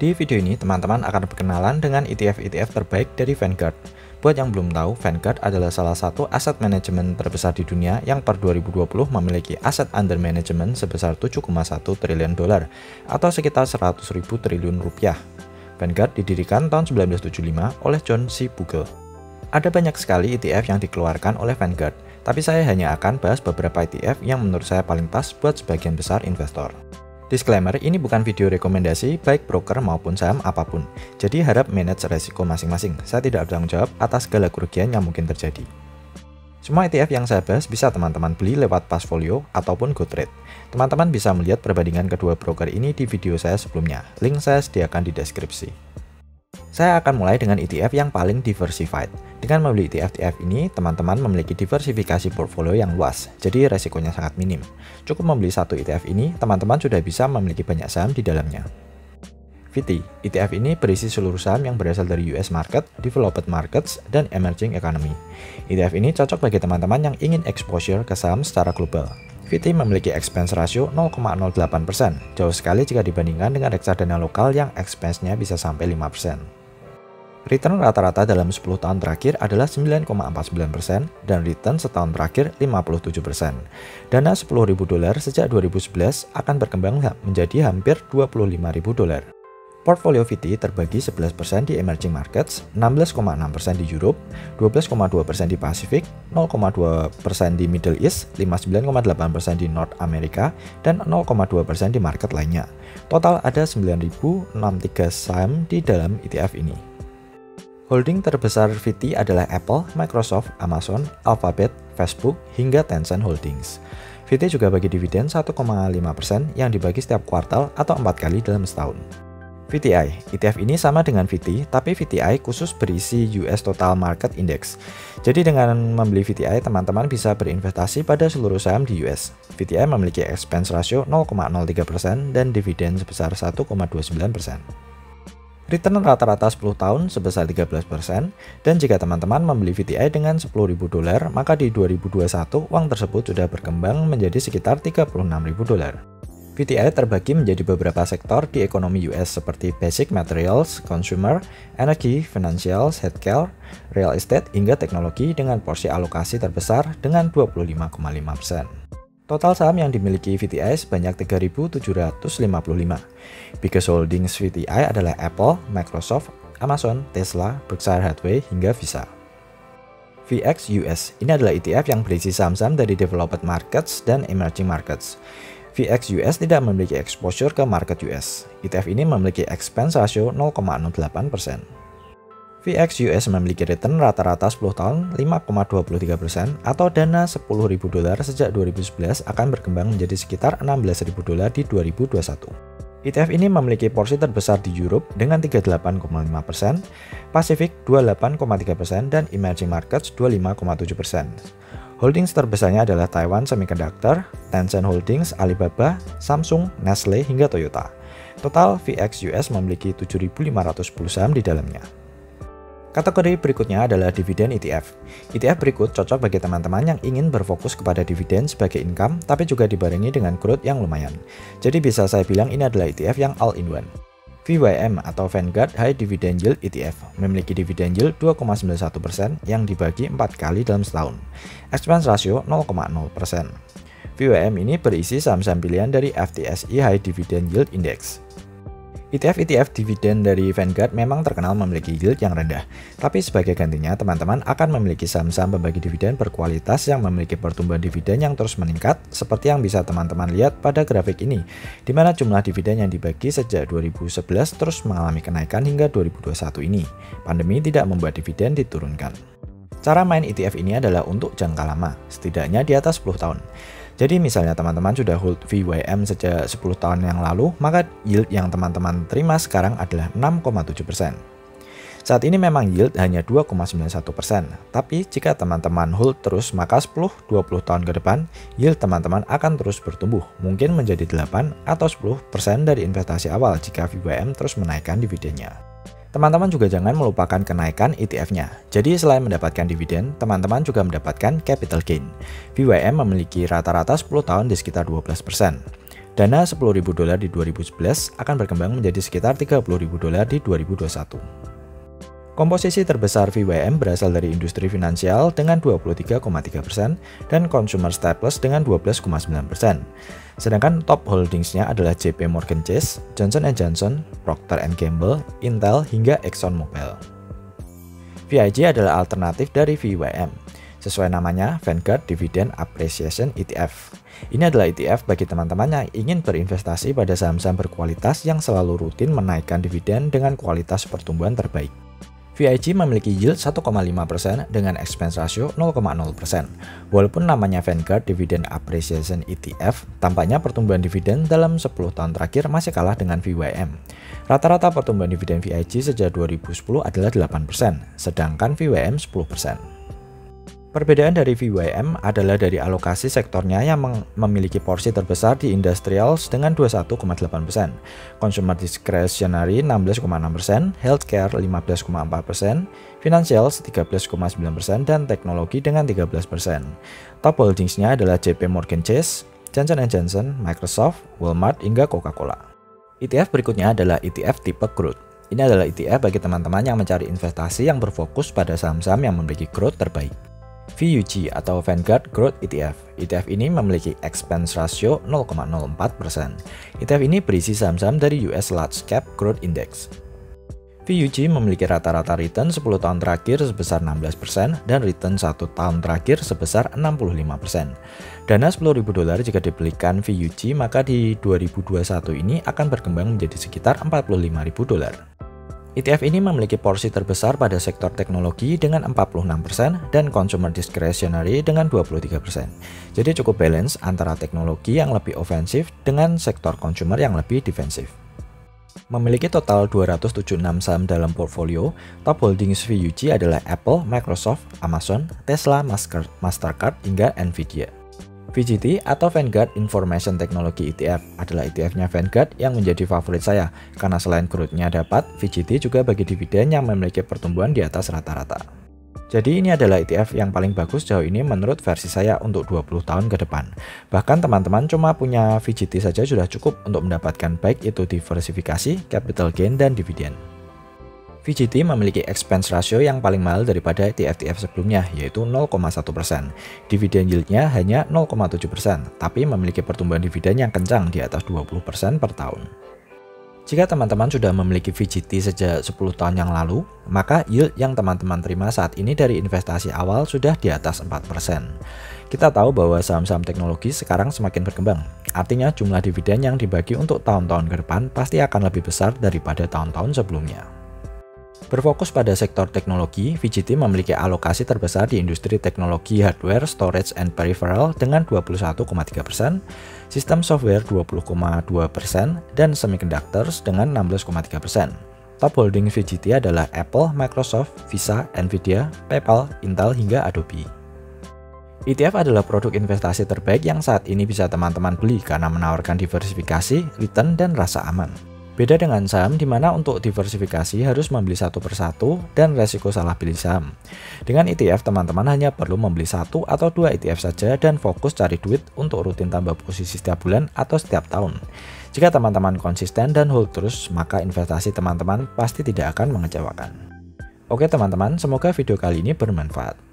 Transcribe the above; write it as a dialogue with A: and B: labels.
A: Di video ini, teman-teman akan berkenalan dengan ETF-ETF terbaik dari Vanguard. Buat yang belum tahu, Vanguard adalah salah satu aset manajemen terbesar di dunia yang per 2020 memiliki aset under management sebesar 7,1 triliun dolar atau sekitar 100.000 triliun rupiah. Vanguard didirikan tahun 1975 oleh John C. Bogle. Ada banyak sekali ETF yang dikeluarkan oleh Vanguard, tapi saya hanya akan bahas beberapa ETF yang menurut saya paling pas buat sebagian besar investor. Disclaimer, ini bukan video rekomendasi baik broker maupun saham apapun, jadi harap manage resiko masing-masing. Saya tidak bertanggung jawab atas segala kerugian yang mungkin terjadi. Semua ETF yang saya bahas bisa teman-teman beli lewat Passfolio ataupun GoTrade. Teman-teman bisa melihat perbandingan kedua broker ini di video saya sebelumnya, link saya sediakan di deskripsi. Saya akan mulai dengan ETF yang paling diversified. Dengan membeli ETF ini, teman-teman memiliki diversifikasi portfolio yang luas, jadi resikonya sangat minim. Cukup membeli satu ETF ini, teman-teman sudah bisa memiliki banyak saham di dalamnya. VT, ETF ini berisi seluruh saham yang berasal dari US market, developed markets, dan emerging economy. ETF ini cocok bagi teman-teman yang ingin exposure ke saham secara global. VT memiliki expense ratio 0,08%, jauh sekali jika dibandingkan dengan reksadana lokal yang expense-nya bisa sampai 5%. Return rata-rata dalam 10 tahun terakhir adalah 9,49% dan return setahun terakhir 57%. Dana $10.000 sejak 2011 akan berkembang menjadi hampir $25.000. Portfolio VT terbagi 11% di emerging markets, 16,6% di Europe, 12,2% di Pasifik, 0,2% di Middle East, 59,8% di North America, dan 0,2% di market lainnya. Total ada 9.063 saham di dalam ETF ini. Holding terbesar VT adalah Apple, Microsoft, Amazon, Alphabet, Facebook, hingga Tencent Holdings. VT juga bagi dividen 1,5% yang dibagi setiap kuartal atau 4 kali dalam setahun. VTI, ETF ini sama dengan VT, tapi VTI khusus berisi US Total Market Index. Jadi dengan membeli VTI, teman-teman bisa berinvestasi pada seluruh saham di US. VTI memiliki expense ratio 0,03% dan dividen sebesar 1,29%. Return rata-rata 10 tahun sebesar 13%, dan jika teman-teman membeli VTI dengan $10.000, maka di 2021 uang tersebut sudah berkembang menjadi sekitar $36.000. VTI terbagi menjadi beberapa sektor di ekonomi US seperti basic materials, consumer, energy, financials, healthcare, real estate, hingga teknologi dengan porsi alokasi terbesar dengan 25,5%. Total saham yang dimiliki VTI sebanyak 3.755. Biggest holdings VTI adalah Apple, Microsoft, Amazon, Tesla, Berkshire Hathaway, hingga Visa. VX US, ini adalah ETF yang berisi saham-saham dari developed markets dan emerging markets. VX US tidak memiliki exposure ke market US. ETF ini memiliki expense ratio 0,08%. VX US memiliki return rata-rata 10 tahun 5,23% atau dana $10.000 sejak 2011 akan berkembang menjadi sekitar $16.000 di 2021. ETF ini memiliki porsi terbesar di Europe dengan 38,5%, Pasifik 28,3%, dan emerging markets 25,7%. Holdings terbesarnya adalah Taiwan Semiconductor, Tencent Holdings, Alibaba, Samsung, Nestle, hingga Toyota. Total VX US memiliki 7.510 saham di dalamnya. Kategori berikutnya adalah dividen ETF. ETF berikut cocok bagi teman-teman yang ingin berfokus kepada dividen sebagai income, tapi juga dibarengi dengan growth yang lumayan. Jadi bisa saya bilang ini adalah ETF yang all-in-one. VYM atau Vanguard High Dividend Yield ETF memiliki dividen yield 2,91% yang dibagi 4 kali dalam setahun. Expense ratio 0,0%. VYM ini berisi saham-saham pilihan dari FTSE High Dividend Yield Index. ETF dividen dari Vanguard memang terkenal memiliki yield yang rendah, tapi sebagai gantinya teman-teman akan memiliki saham-saham pembagi dividen berkualitas yang memiliki pertumbuhan dividen yang terus meningkat, seperti yang bisa teman-teman lihat pada grafik ini, di mana jumlah dividen yang dibagi sejak 2011 terus mengalami kenaikan hingga 2021 ini. Pandemi tidak membuat dividen diturunkan. Cara main ETF ini adalah untuk jangka lama, setidaknya di atas 10 tahun. Jadi misalnya teman-teman sudah hold VYM sejak 10 tahun yang lalu, maka yield yang teman-teman terima sekarang adalah 6,7%. Saat ini memang yield hanya 2,91%, tapi jika teman-teman hold terus maka 10-20 tahun ke depan, yield teman-teman akan terus bertumbuh, mungkin menjadi 8 atau 10% dari investasi awal jika VYM terus menaikkan dividennya. Teman-teman juga jangan melupakan kenaikan ETF-nya. Jadi selain mendapatkan dividen, teman-teman juga mendapatkan capital gain. VYM memiliki rata-rata 10 tahun di sekitar 12%. Dana $10.000 di 2011 akan berkembang menjadi sekitar $30.000 di 2021. Komposisi terbesar VWM berasal dari industri finansial dengan 23,3% dan consumer staples dengan 12,9%. Sedangkan top holdingsnya adalah JP Morgan Chase, Johnson & Johnson, Procter & Gamble, Intel, hingga ExxonMobil. VIG adalah alternatif dari VWM. Sesuai namanya, Vanguard Dividend Appreciation ETF. Ini adalah ETF bagi teman-teman yang ingin berinvestasi pada saham-saham berkualitas yang selalu rutin menaikkan dividen dengan kualitas pertumbuhan terbaik. VIG memiliki yield 1,5% dengan expense ratio 0,0%. Walaupun namanya Vanguard Dividend Appreciation ETF, tampaknya pertumbuhan dividen dalam 10 tahun terakhir masih kalah dengan VWM. Rata-rata pertumbuhan dividen VIG sejak 2010 adalah 8%, sedangkan VWM 10%. Perbedaan dari VWM adalah dari alokasi sektornya yang memiliki porsi terbesar di industrials dengan 21,8%, consumer discretionary 16,6%, healthcare 15,4%, financials 13,9%, dan teknologi dengan 13%. Top holdingsnya adalah JP Morgan Chase, Johnson & Johnson, Microsoft, Walmart, hingga Coca-Cola. ETF berikutnya adalah ETF tipe growth. Ini adalah ETF bagi teman-teman yang mencari investasi yang berfokus pada saham-saham yang memiliki growth terbaik. VUG atau Vanguard Growth ETF. ETF ini memiliki expense ratio 0,04%. ETF ini berisi saham-saham dari US Large Cap Growth Index. VUG memiliki rata-rata return 10 tahun terakhir sebesar 16% dan return 1 tahun terakhir sebesar 65%. Dana $10.000 jika dibelikan VUG maka di 2021 ini akan berkembang menjadi sekitar $45.000. ETF ini memiliki porsi terbesar pada sektor teknologi dengan 46% dan consumer discretionary dengan 23%. Jadi cukup balance antara teknologi yang lebih ofensif dengan sektor consumer yang lebih defensif. Memiliki total 276 saham dalam portfolio, top holdings VUG adalah Apple, Microsoft, Amazon, Tesla, Mastercard, hingga Nvidia. VGT atau Vanguard Information Technology ETF adalah ETF-nya Vanguard yang menjadi favorit saya karena selain growth-nya dapat, VGT juga bagi dividen yang memiliki pertumbuhan di atas rata-rata. Jadi ini adalah ETF yang paling bagus sejauh ini menurut versi saya untuk 20 tahun ke depan. Bahkan teman-teman cuma punya VGT saja sudah cukup untuk mendapatkan baik itu diversifikasi, capital gain, dan dividen. VGT memiliki expense ratio yang paling mahal daripada ETF-ETF sebelumnya, yaitu 0,1%. Dividen yieldnya hanya 0,7%, tapi memiliki pertumbuhan dividen yang kencang di atas 20% per tahun. Jika teman-teman sudah memiliki VGT sejak 10 tahun yang lalu, maka yield yang teman-teman terima saat ini dari investasi awal sudah di atas 4%. Kita tahu bahwa saham-saham teknologi sekarang semakin berkembang, artinya jumlah dividen yang dibagi untuk tahun-tahun ke depan pasti akan lebih besar daripada tahun-tahun sebelumnya. Berfokus pada sektor teknologi, VGT memiliki alokasi terbesar di industri teknologi hardware, storage, and peripheral dengan 21,3%, sistem software 20,2%, dan semiconductors dengan 16,3%. Top holding VGT adalah Apple, Microsoft, Visa, Nvidia, PayPal, Intel, hingga Adobe. ETF adalah produk investasi terbaik yang saat ini bisa teman-teman beli karena menawarkan diversifikasi, return, dan rasa aman. Beda dengan saham di mana untuk diversifikasi harus membeli satu persatu dan resiko salah pilih saham. Dengan ETF teman-teman hanya perlu membeli 1 atau 2 ETF saja dan fokus cari duit untuk rutin tambah posisi setiap bulan atau setiap tahun. Jika teman-teman konsisten dan hold terus, maka investasi teman-teman pasti tidak akan mengecewakan. Oke teman-teman, semoga video kali ini bermanfaat.